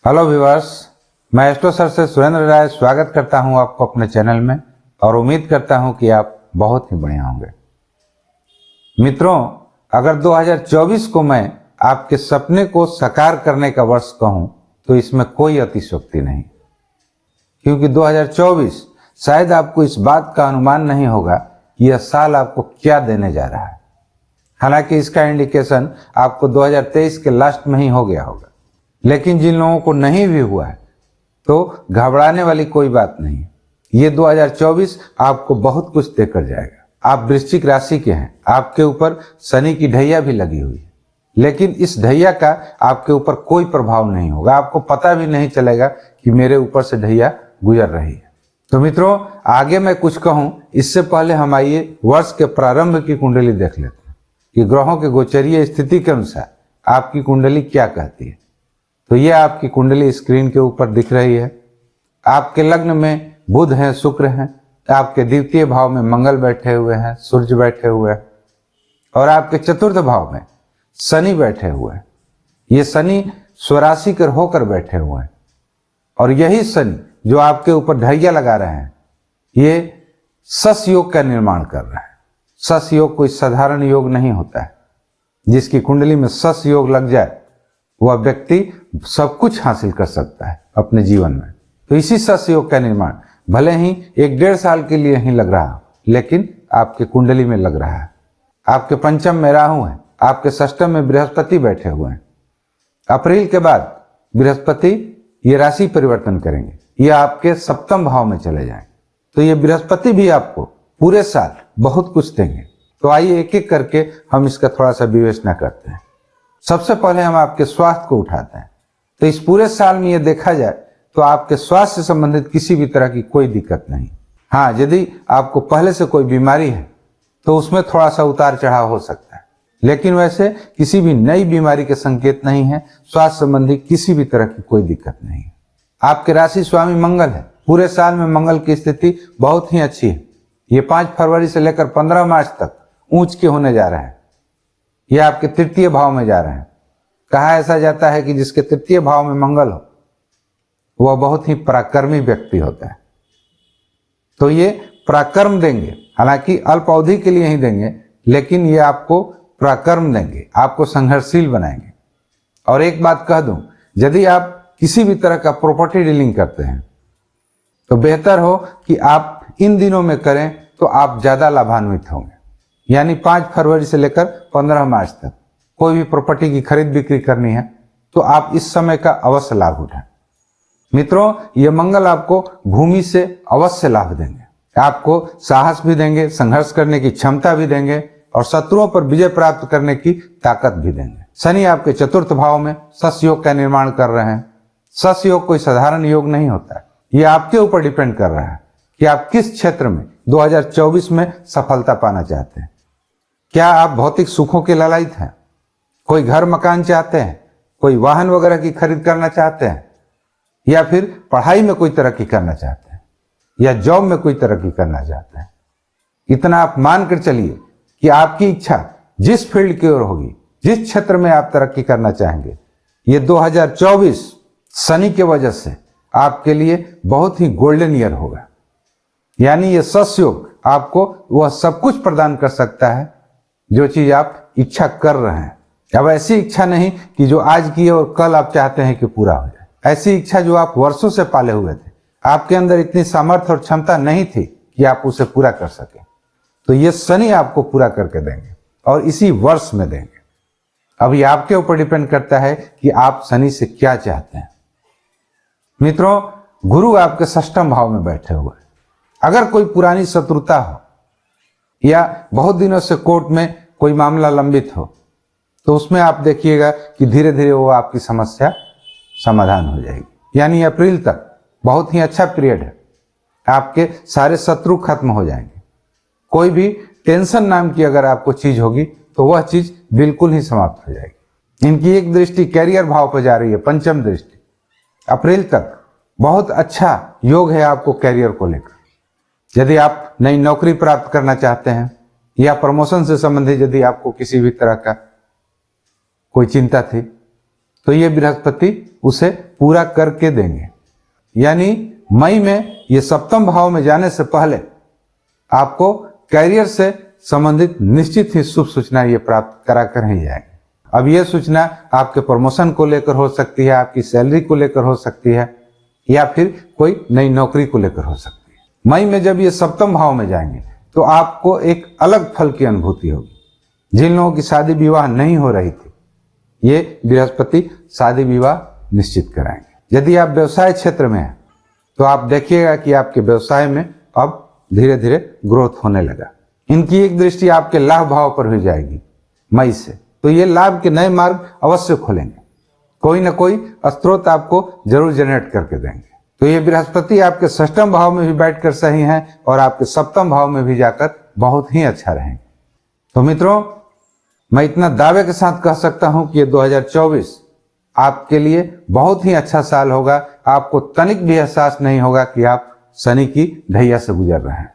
Hello viewers, मैं astro sir से सुरेंद्र राय स्वागत करता हूं आपको अपने चैनल में और उम्मीद करता हूं कि आप बहुत ही बढ़िया होंगे। मित्रों, अगर 2024 को मैं आपके सपने को साकार करने का वर्ष कहूं तो इसमें कोई अतिशयोक्ति नहीं, क्योंकि 2024 शायद आपको इस बात का अनुमान नहीं होगा कि यह साल आपको क्या देने जा रहा है। हालांकि इसका इंडिकेशन आपको 2023 के लास्ट में ही हो गया होगा, लेकिन जिन लोगों को नहीं भी हुआ है तो घबराने वाली कोई बात नहीं। ये 2024 आपको बहुत कुछ देकर जाएगा। आप वृश्चिक राशि के हैं, आपके ऊपर शनि की ढैया भी लगी हुई है, लेकिन इस ढैया का आपके ऊपर कोई प्रभाव नहीं होगा। आपको पता भी नहीं चलेगा कि मेरे ऊपर से ढैया गुजर रही है। तो मित्रों, आगे मैं कुछ कहूं इससे पहले हम आइए वर्ष के प्रारंभ की कुंडली देख लेते हैं कि ग्रहों के गोचरीय स्थिति के अनुसार आपकी कुंडली क्या कहती है। तो यह आपकी कुंडली स्क्रीन के ऊपर दिख रही है। आपके लग्न में बुध हैं, शुक्र हैं, आपके द्वितीय भाव में मंगल बैठे हुए हैं, सूर्य बैठे हुए हैं और आपके चतुर्थ भाव में शनि बैठे हुए हैं। ये शनि स्वराशि कर होकर बैठे हुए हैं और यही शनि जो आपके ऊपर ढैया लगा रहे हैं, ये सस योग का निर्माण कर रहे हैं। सस योग कोई साधारण योग नहीं होता है। जिसकी कुंडली में सस योग लग जाए वह व्यक्ति सब कुछ हासिल कर सकता है अपने जीवन में। तो इसी सस योग का निर्माण भले ही 1-1.5 साल के लिए ही लग रहा हो, लेकिन आपके कुंडली में लग रहा है। आपके पंचम में राहु है, आपके षष्ठम में बृहस्पति बैठे हुए हैं। अप्रैल के बाद बृहस्पति ये राशि परिवर्तन करेंगे, ये आपके सप्तम भाव में चले जाएंगे। तो ये बृहस्पति भी आपको पूरे साल बहुत कुछ देंगे। तो आइए एक एक करके हम इसका थोड़ा सा विवेचना करते हैं। सबसे पहले हम आपके स्वास्थ्य को उठाते हैं। तो इस पूरे साल में ये देखा जाए तो आपके स्वास्थ्य से संबंधित किसी भी तरह की कोई दिक्कत नहीं। हाँ, यदि आपको पहले से कोई बीमारी है तो उसमें थोड़ा सा उतार चढ़ाव हो सकता है, लेकिन वैसे किसी भी नई बीमारी के संकेत नहीं है। स्वास्थ्य संबंधी किसी भी तरह की कोई दिक्कत नहीं है। आपके राशि स्वामी मंगल है। पूरे साल में मंगल की स्थिति बहुत ही अच्छी है। ये 5 फरवरी से लेकर 15 मार्च तक ऊंच के होने जा रहे हैं। ये आपके तृतीय भाव में जा रहे हैं। कहा ऐसा जाता है कि जिसके तृतीय भाव में मंगल हो वह बहुत ही पराक्रमी व्यक्ति होता है। तो ये पराक्रम देंगे, हालांकि अल्प अवधि के लिए ही देंगे, लेकिन ये आपको पराक्रम देंगे, आपको संघर्षशील बनाएंगे। और एक बात कह दूं, यदि आप किसी भी तरह का प्रॉपर्टी डीलिंग करते हैं तो बेहतर हो कि आप इन दिनों में करें तो आप ज्यादा लाभान्वित होंगे। यानी 5 फरवरी से लेकर 15 मार्च तक कोई भी प्रॉपर्टी की खरीद बिक्री करनी है तो आप इस समय का अवश्य लाभ उठाएं। मित्रों, ये मंगल आपको भूमि से अवश्य लाभ देंगे, आपको साहस भी देंगे, संघर्ष करने की क्षमता भी देंगे और शत्रुओं पर विजय प्राप्त करने की ताकत भी देंगे। शनि आपके चतुर्थ भाव में सस योग का निर्माण कर रहे हैं। सस योग कोई साधारण योग नहीं होता है। ये आपके ऊपर डिपेंड कर रहा है कि आप किस क्षेत्र में 2024 में सफलता पाना चाहते हैं। क्या आप भौतिक सुखों के लालयित हैं? कोई घर मकान चाहते हैं? कोई वाहन वगैरह की खरीद करना चाहते हैं? या फिर पढ़ाई में कोई तरक्की करना चाहते हैं या जॉब में कोई तरक्की करना चाहते हैं? इतना आप मान कर चलिए कि आपकी इच्छा जिस फील्ड की ओर होगी, जिस क्षेत्र में आप तरक्की करना चाहेंगे, ये 2024 शनि के वजह से आपके लिए बहुत ही गोल्डन ईयर होगा। यानी ये सस योग आपको वह सब कुछ प्रदान कर सकता है जो चीज आप इच्छा कर रहे हैं। अब ऐसी इच्छा नहीं कि जो आज की है और कल आप चाहते हैं कि पूरा हो जाए। ऐसी इच्छा जो आप वर्षों से पाले हुए थे, आपके अंदर इतनी सामर्थ्य और क्षमता नहीं थी कि आप उसे पूरा कर सके, तो ये शनि आपको पूरा करके देंगे और इसी वर्ष में देंगे। अभी आपके ऊपर डिपेंड करता है कि आप शनि से क्या चाहते हैं। मित्रों, गुरु आपके षष्ठम भाव में बैठे हुए हैं। अगर कोई पुरानी शत्रुता हो या बहुत दिनों से कोर्ट में कोई मामला लंबित हो तो उसमें आप देखिएगा कि धीरे धीरे वो आपकी समस्या समाधान हो जाएगी। यानी अप्रैल तक बहुत ही अच्छा पीरियड है। आपके सारे शत्रु खत्म हो जाएंगे। कोई भी टेंशन नाम की अगर आपको चीज होगी तो वह चीज बिल्कुल ही समाप्त हो जाएगी। इनकी एक दृष्टि कैरियर भाव पर जा रही है, पंचम दृष्टि। अप्रैल तक बहुत अच्छा योग है आपको कैरियर को लेकर। यदि आप नई नौकरी प्राप्त करना चाहते हैं या प्रमोशन से संबंधित यदि आपको किसी भी तरह का कोई चिंता थी तो ये बृहस्पति उसे पूरा करके देंगे। यानी मई में ये सप्तम भाव में जाने से पहले आपको कैरियर से संबंधित निश्चित ही शुभ सूचना ये प्राप्त करा कर ही जाएगी। अब ये सूचना आपके प्रमोशन को लेकर हो सकती है, आपकी सैलरी को लेकर हो सकती है, या फिर कोई नई नौकरी को लेकर हो सकती है। मई में जब ये सप्तम भाव में जाएंगे तो आपको एक अलग फल की अनुभूति होगी। जिन लोगों की शादी विवाह नहीं हो रही थी, ये बृहस्पति शादी विवाह निश्चित कराएंगे। यदि आप व्यवसाय क्षेत्र में हैं तो आप देखिएगा कि आपके व्यवसाय में अब धीरे धीरे ग्रोथ होने लगा। इनकी एक दृष्टि आपके लाभ भाव पर भी जाएगी मई से, तो ये लाभ के नए मार्ग अवश्य खोलेंगे। कोई ना कोई स्रोत आपको जरूर जनरेट करके देंगे। तो ये बृहस्पति आपके षष्ठम भाव में भी बैठकर सही हैं और आपके सप्तम भाव में भी जाकर बहुत ही अच्छा रहेंगे। तो मित्रों, मैं इतना दावे के साथ कह सकता हूं कि ये 2024 आपके लिए बहुत ही अच्छा साल होगा। आपको तनिक भी एहसास नहीं होगा कि आप शनि की ढैया से गुजर रहे हैं।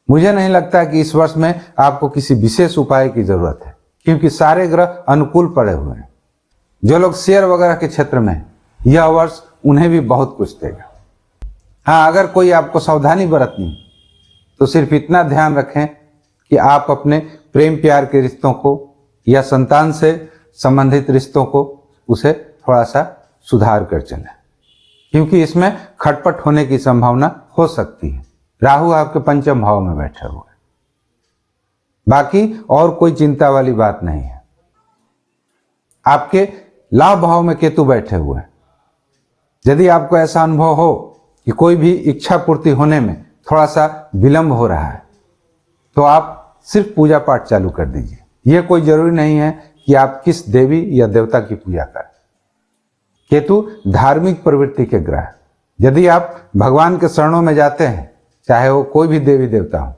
मुझे नहीं लगता कि इस वर्ष में आपको किसी विशेष उपाय की जरूरत है, क्योंकि सारे ग्रह अनुकूल पड़े हुए हैं। जो लोग शेयर वगैरह के क्षेत्र में हैं, यह वर्ष उन्हें भी बहुत कुछ देगा। हाँ, अगर कोई आपको सावधानी बरतनी तो सिर्फ इतना ध्यान रखें कि आप अपने प्रेम प्यार के रिश्तों को या संतान से संबंधित रिश्तों को उसे थोड़ा सा सुधार कर चलें, क्योंकि इसमें खटपट होने की संभावना हो सकती है। राहु आपके पंचम भाव में बैठे हुए हैं। बाकी और कोई चिंता वाली बात नहीं है। आपके लाभ भाव में केतु बैठे हुए हैं। यदि आपको ऐसा अनुभव हो कि कोई भी इच्छा पूर्ति होने में थोड़ा सा विलंब हो रहा है, तो आप सिर्फ पूजा पाठ चालू कर दीजिए। यह कोई जरूरी नहीं है कि आप किस देवी या देवता की पूजा करें। केतु धार्मिक प्रवृत्ति के ग्रह है। यदि आप भगवान के शरणों में जाते हैं, चाहे वो कोई भी देवी देवता हो,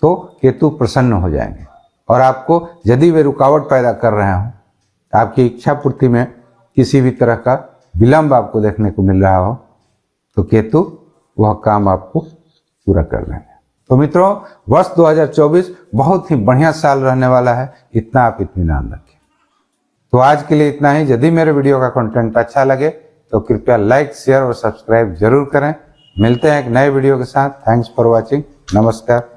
तो केतु प्रसन्न हो जाएंगे। और आपको यदि वे रुकावट पैदा कर रहे हों, आपकी इच्छा पूर्ति में किसी भी तरह का विलंब आपको देखने को मिल रहा हो, तो केतु वह काम आपको पूरा कर देंगे। तो मित्रों, वर्ष 2024 बहुत ही बढ़िया साल रहने वाला है, इतना आप इत्मीनान रखें। तो आज के लिए इतना ही। यदि मेरे वीडियो का कंटेंट अच्छा लगे तो कृपया लाइक, शेयर और सब्सक्राइब जरूर करें। मिलते हैं एक नए वीडियो के साथ। Thanks for watching. नमस्कार।